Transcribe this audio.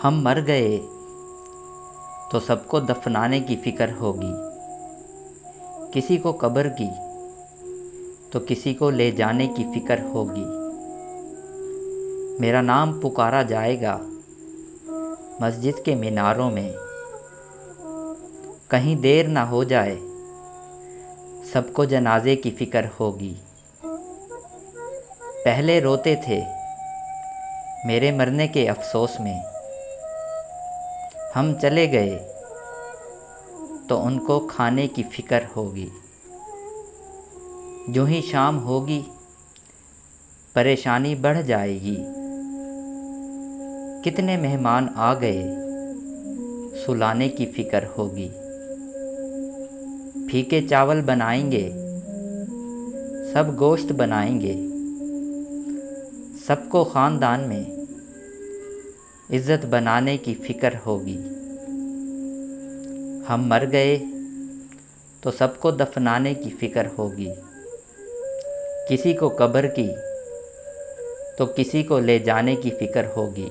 हम मर गए तो सबको दफनाने की फ़िक्र होगी। किसी को कब्र की तो किसी को ले जाने की फ़िक्र होगी। मेरा नाम पुकारा जाएगा मस्जिद के मीनारों में। कहीं देर ना हो जाए, सबको जनाजे की फ़िक्र होगी। पहले रोते थे मेरे मरने के अफ़सोस में। हम चले गए तो उनको खाने की फ़िक्र होगी। जो ही शाम होगी परेशानी बढ़ जाएगी। कितने मेहमान आ गए, सुलाने की फ़िक्र होगी। फीके चावल बनाएंगे, सब गोश्त बनाएंगे। सबको ख़ानदान में इज़्ज़त बनाने की फ़िक्र होगी। हम मर गए तो सबको दफनाने की फ़िक्र होगी। किसी को कब्र की तो किसी को ले जाने की फ़िक्र होगी।